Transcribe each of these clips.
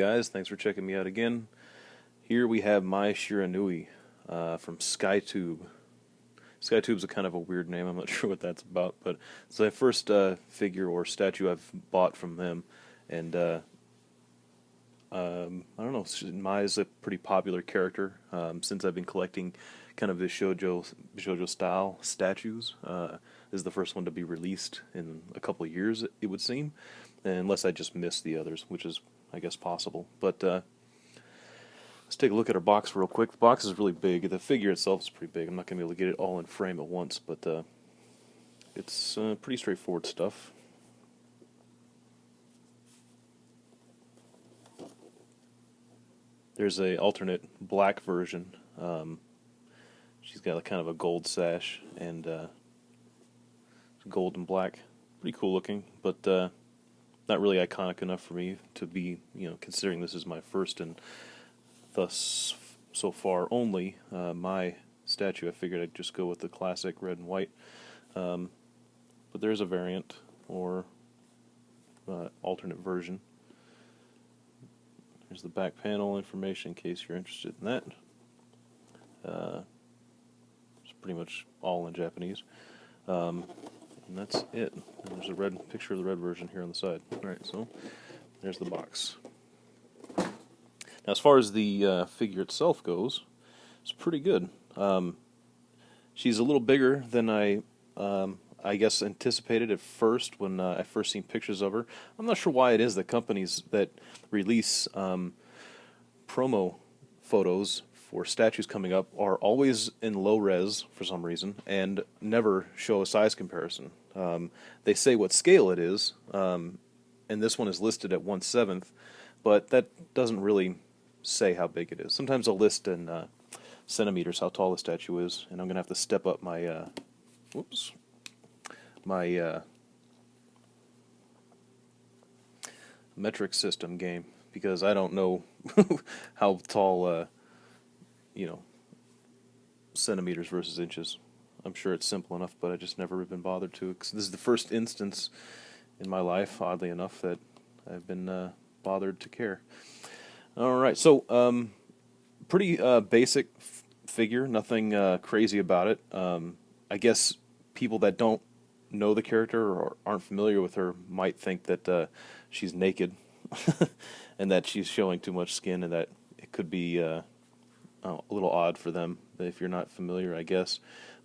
guys, thanks for checking me out again. Here we have Mai Shiranui from SkyTube. SkyTube's a kind of a weird name, I'm not sure what that's about, but it's the first figure or statue I've bought from them, and I don't know, Mai is a pretty popular character since I've been collecting kind of the shoujo style statues. This is the first one to be released in a couple of years, it would seem, unless I just missed the others, which is, I guess, possible. But let's take a look at our box real quick. The box is really big. The figure itself is pretty big. I'm not going to be able to get it all in frame at once, but it's pretty straightforward stuff. There's a alternate black version. She's got kind of a gold sash and gold and black. Pretty cool looking, but not really iconic enough for me to be, considering this is my first and thus so far only my statue. I figured I'd just go with the classic red and white. But there's a variant or alternate version. Here's the back panel information in case you're interested in that. It's pretty much all in Japanese. And that's it. And there's a red picture of the red version here on the side. Alright, so there's the box. Now, as far as the figure itself goes, it's pretty good. She's a little bigger than I guess anticipated at first when I first seen pictures of her. I'm not sure why it is that companies that release promo photos for statues coming up are always in low res for some reason and never show a size comparison. They say what scale it is, and this one is listed at 1/7, but that doesn't really say how big it is. Sometimes they'll list in centimeters how tall the statue is, and I'm going to have to step up my my metric system game, because I don't know how tall, centimeters versus inches. I'm sure it's simple enough, but I just never been bothered to. 'Cause this is the first instance in my life, oddly enough, that I've been bothered to care. Alright, so pretty basic figure, nothing crazy about it. I guess people that don't know the character or aren't familiar with her might think that she's naked and that she's showing too much skin, and that it could be a little odd for them if you're not familiar, I guess.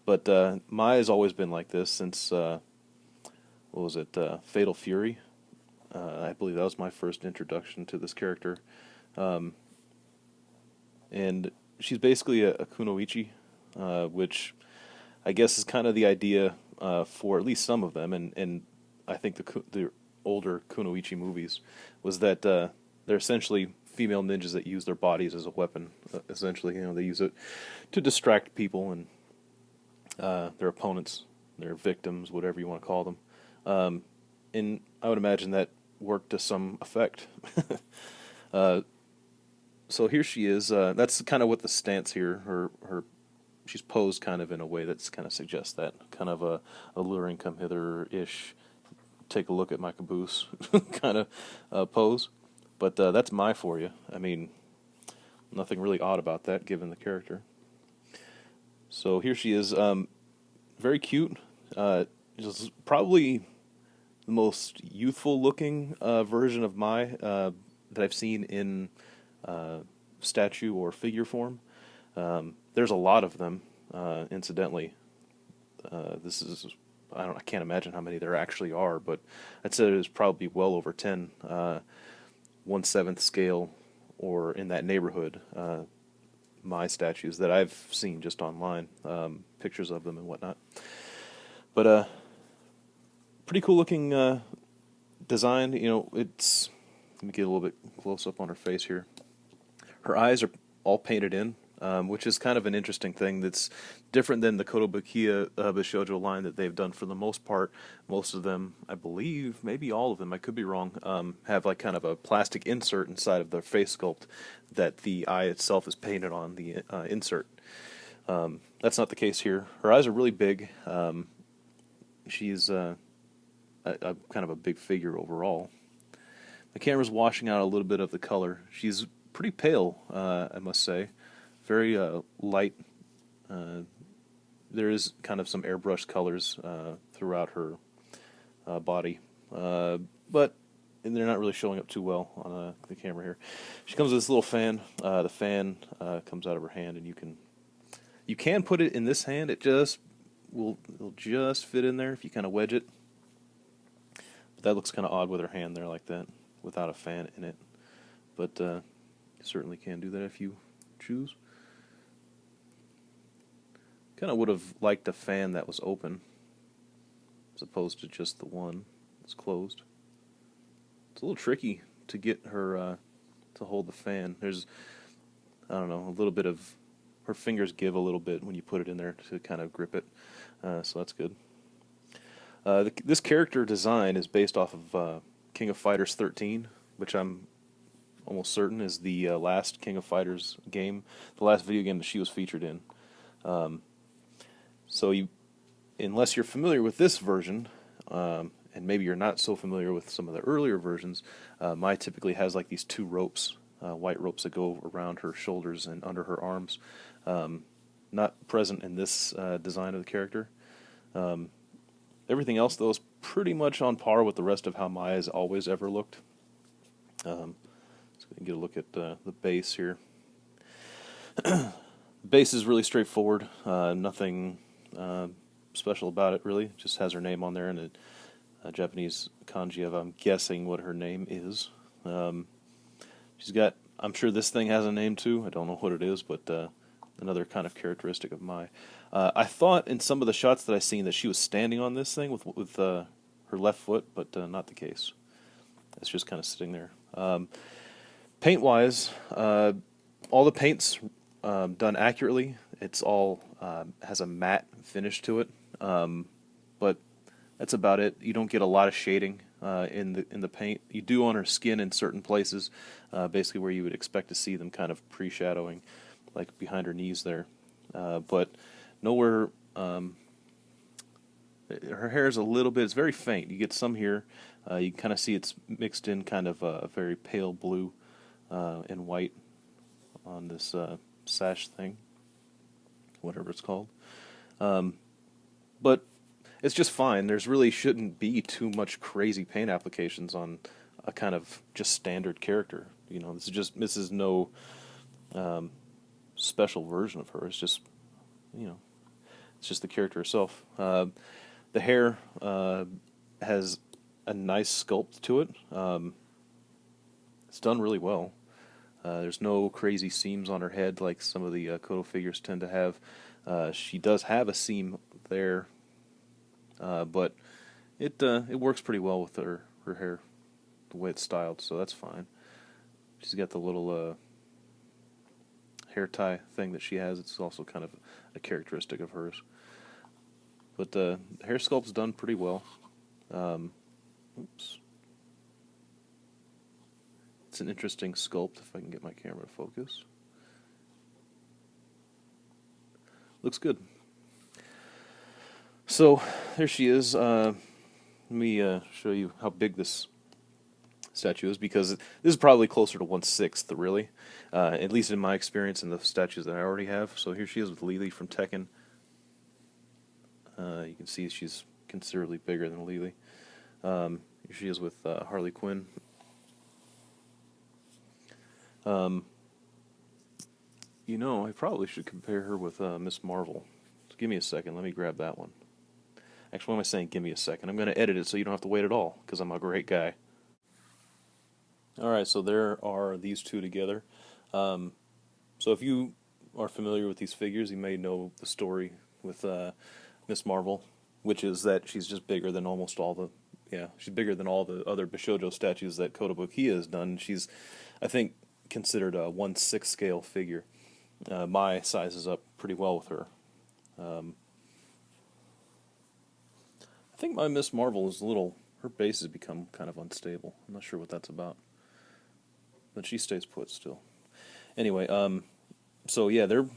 But Mai has always been like this since, what was it, Fatal Fury? I believe that was my first introduction to this character. And she's basically a kunoichi, which I guess is kind of the idea for at least some of them, and I think the older kunoichi movies was that they're essentially female ninjas that use their bodies as a weapon. Essentially, they use it to distract people and their opponents, their victims, whatever you want to call them. And I would imagine that worked to some effect. So here she is. That's kind of what the stance here. She's posed kind of in a way that's kind of suggests that kind of a alluring, come hither-ish, take a look at my caboose kind of pose. But that's Mai for you. I mean, nothing really odd about that given the character. So here she is. Very cute. Just probably the most youthful-looking version of Mai that I've seen in statue or figure form. There's a lot of them, incidentally. This is, I can't imagine how many there actually are, but I'd say there's probably well over 10, 1/7 scale, or in that neighborhood, Mai statues that I've seen just online, pictures of them and whatnot. But pretty cool looking design. It's, let me get a little bit close up on her face here. Her eyes are all painted in, which is kind of an interesting thing that's different than the Kotobukiya Bishojo line that they've done for the most part. Most of them, I believe, maybe all of them, I could be wrong, have like kind of a plastic insert inside of their face sculpt that the eye itself is painted on the insert. That's not the case here. Her eyes are really big. She's a kind of a big figure overall. the camera's washing out a little bit of the color. She's pretty pale, I must say. Very light. There is kind of some airbrushed colors throughout her body, but they're not really showing up too well on the camera here. She comes with this little fan. The fan comes out of her hand, and you can put it in this hand. It'll just fit in there if you kind of wedge it. But that looks kind of odd with her hand there like that, without a fan in it. But you certainly can do that if you choose. Kind of would have liked a fan that was open, as opposed to just the one that's closed. It's a little tricky to get her to hold the fan. There's, I don't know, a little bit of, her fingers give a little bit when you put it in there to kind of grip it, so that's good. This character design is based off of King of Fighters 13, which I'm almost certain is the last King of Fighters game, the last video game that she was featured in. So unless you're familiar with this version, and maybe you're not so familiar with some of the earlier versions, Mai typically has like these two ropes, white ropes that go around her shoulders and under her arms. Not present in this design of the character. Everything else, though, is pretty much on par with the rest of how Mai has always ever looked. Let's get a look at the base here. The base is really straightforward. Nothing special about it, really. Just has her name on there and a Japanese kanji of, I'm guessing, what her name is. She's got, I'm sure this thing has a name too. I don't know what it is, but another kind of characteristic of Mai. I thought in some of the shots that I seen that she was standing on this thing with her left foot, but not the case. It's just kind of sitting there. Paint-wise, all the paint's done accurately. It's all has a matte finish to it, but that's about it. You don't get a lot of shading in the paint. You do on her skin in certain places, basically where you would expect to see them kind of pre-shadowing, like behind her knees there, but nowhere. Her hair is a little bit. It's very faint. You get some here. You can kind of see it's mixed in kind of a very pale blue and white on this sash thing, whatever it's called. But it's just fine. There's really shouldn't be too much crazy paint applications on a kind of just standard character. You know, this is no special version of her. It's just, you know, it's just the character herself. The hair has a nice sculpt to it. It's done really well. There's no crazy seams on her head like some of the Kodo figures tend to have. She does have a seam there, but it works pretty well with her hair, the way it's styled, so that's fine. She's got the little hair tie thing that she has. It's also kind of a characteristic of hers. But the hair sculpt's done pretty well. Oops. It's an interesting sculpt, if I can get my camera to focus. Looks good. So, there she is. Let me show you how big this statue is, because this is probably closer to 1/6, really. At least in my experience in the statues that I already have. So here she is with Lily from Tekken. You can see she's considerably bigger than Lily. Here she is with Harley Quinn. You know, I probably should compare her with Miss Marvel. So give me a second. Let me grab that one. Actually, why am I saying give me a second? I'm going to edit it so you don't have to wait at all, because I'm a great guy. Alright, so there are these two together. So if you are familiar with these figures, you may know the story with Miss Marvel, which is that she's just bigger than almost all the... Yeah, she's bigger than all the other Bishojo statues that Kotobukiya has done. She's, I think, considered a 1/6 scale figure. Mai sizes up pretty well with her. I think my Miss Marvel is a little... Her base has become kind of unstable. I'm not sure what that's about. But she stays put still. Anyway, so yeah, they're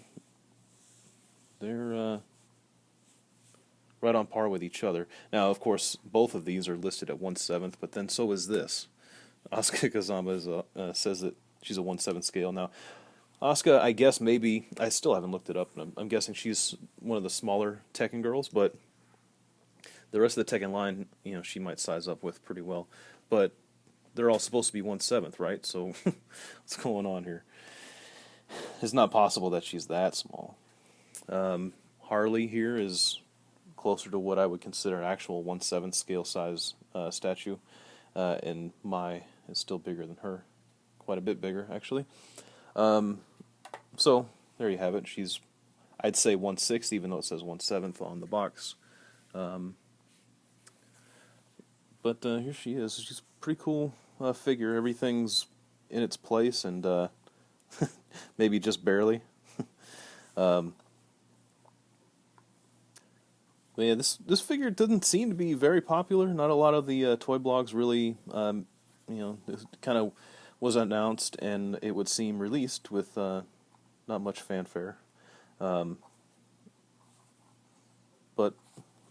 right on par with each other. Now, of course, both of these are listed at 1/7, but then so is this. Asuka Kazama says that she's a 1/7 scale. Now, Asuka, I guess maybe, I still haven't looked it up, and I'm guessing she's one of the smaller Tekken girls, but the rest of the Tekken line, she might size up with pretty well. But they're all supposed to be 1/7, right? So what's going on here? It's not possible that she's that small. Harley here is closer to what I would consider an actual 1/7 scale size statue, and Mai is still bigger than her, quite a bit bigger actually. So there you have it. She's, I'd say 1/6, even though it says 1/7 on the box. But here she is. She's a pretty cool figure. Everything's in its place, and maybe just barely. But yeah, this figure doesn't seem to be very popular. Not a lot of the toy blogs really, this kind of was announced and it would seem released with not much fanfare. But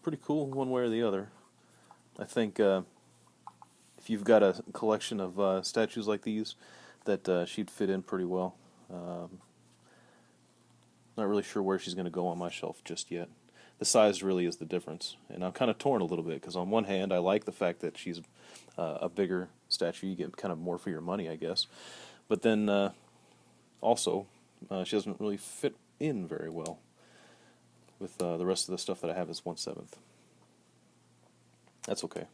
pretty cool one way or the other. I think if you've got a collection of statues like these, that she'd fit in pretty well. Not really sure where she's going to go on my shelf just yet. The size really is the difference, and I'm kind of torn a little bit, because on one hand I like the fact that she's a bigger statue. You get kind of more for your money, I guess, but then also she doesn't really fit in very well with the rest of the stuff that I have is 1/7. That's okay,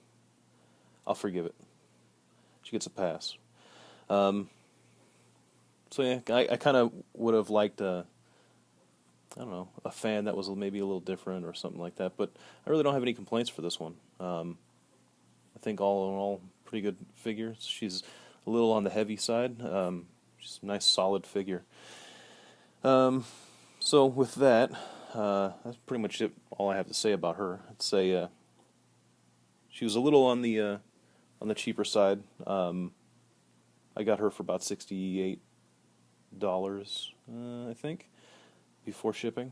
I'll forgive it. She gets a pass. So yeah, I kind of would have liked I don't know, a fan that was maybe a little different or something like that, but I really don't have any complaints for this one. I think all in all, pretty good figure. She's a little on the heavy side. She's a nice solid figure. So with that, that's pretty much it. All I have to say about her. I'd say she was a little on the cheaper side. I got her for about $68, I think, before shipping,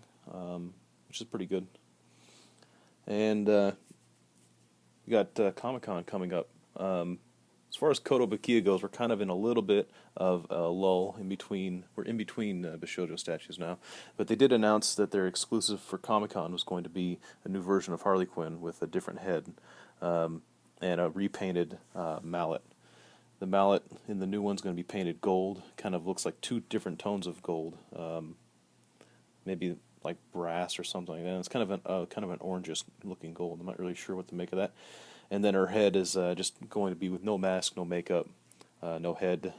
which is pretty good. And we got Comic-Con coming up. As far as Kotobukiya goes, we're kind of in a little bit of a lull in between. We're in between Bishojo statues now, but they did announce that their exclusive for Comic-Con was going to be a new version of Harley Quinn with a different head and a repainted mallet. The mallet in the new one's going to be painted gold. Kind of looks like two different tones of gold. Maybe like brass or something like that. It's kind of an orangish looking gold. I'm not really sure what to make of that. And then her head is just going to be with no mask, no makeup, no head,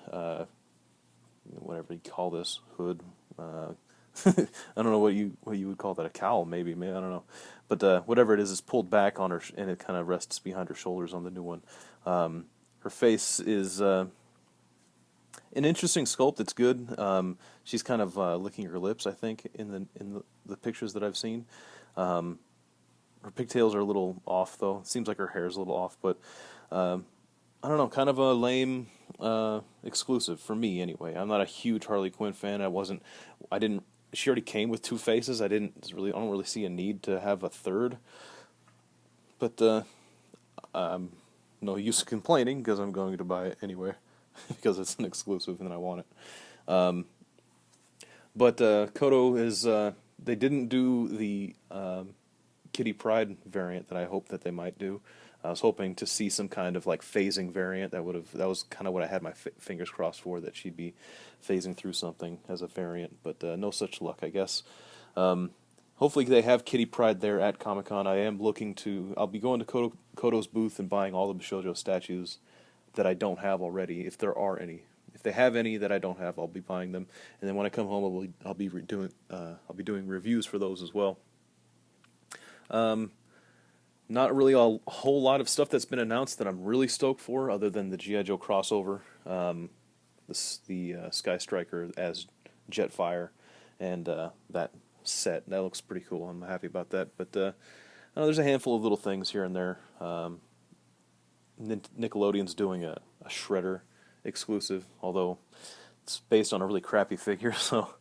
whatever you call this, hood. I don't know what you would call that, a cowl maybe, I don't know. But whatever it is pulled back on her, and it kind of rests behind her shoulders on the new one. Her face is an interesting sculpt. It's good. She's kind of licking her lips, I think, in the pictures that I've seen. Her pigtails are a little off, though. It seems like her hair is a little off, but I don't know, kind of a lame exclusive for me, anyway. I'm not a huge Harley Quinn fan. She already came with two faces. I don't really see a need to have a third. But no use complaining, because I'm going to buy it anyway. Because it's an exclusive and I want it. But Koto is, they didn't do the Kitty Pryde variant that I hoped that they might do. I was hoping to see some kind of like phasing variant. That was kind of what I had my fingers crossed for, that she'd be phasing through something as a variant, but no such luck, I guess. Hopefully they have Kitty Pryde there at Comic-Con. I'll be going to Koto's booth and buying all the Bishojo statues that I don't have already, if there are any. If they have any that I don't have, I'll be buying them. And then when I come home, I'll be doing reviews for those as well. Not really a whole lot of stuff that's been announced that I'm really stoked for, other than the G.I. Joe crossover, the Sky Striker as Jetfire, and that set. That looks pretty cool. I'm happy about that. But there's a handful of little things here and there. Nickelodeon's doing a Shredder exclusive, although it's based on a really crappy figure, so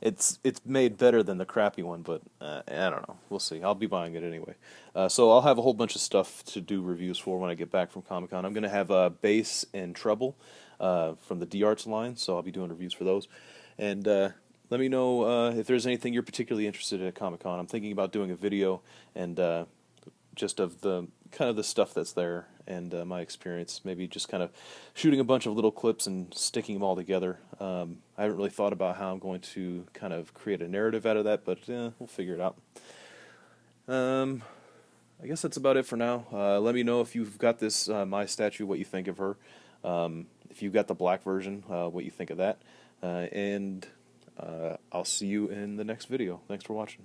it's made better than the crappy one, but I don't know. We'll see. I'll be buying it anyway. So I'll have a whole bunch of stuff to do reviews for when I get back from Comic-Con. I'm going to have bass and treble from the D-Arts line, so I'll be doing reviews for those. And let me know if there's anything you're particularly interested in at Comic-Con. I'm thinking about doing a video and just of the kind of the stuff that's there and my experience. Maybe just kind of shooting a bunch of little clips and sticking them all together. I haven't really thought about how I'm going to kind of create a narrative out of that, but we'll figure it out. I guess that's about it for now. Let me know if you've got this Mai statue, what you think of her. If you've got the black version, what you think of that. And I'll see you in the next video. Thanks for watching.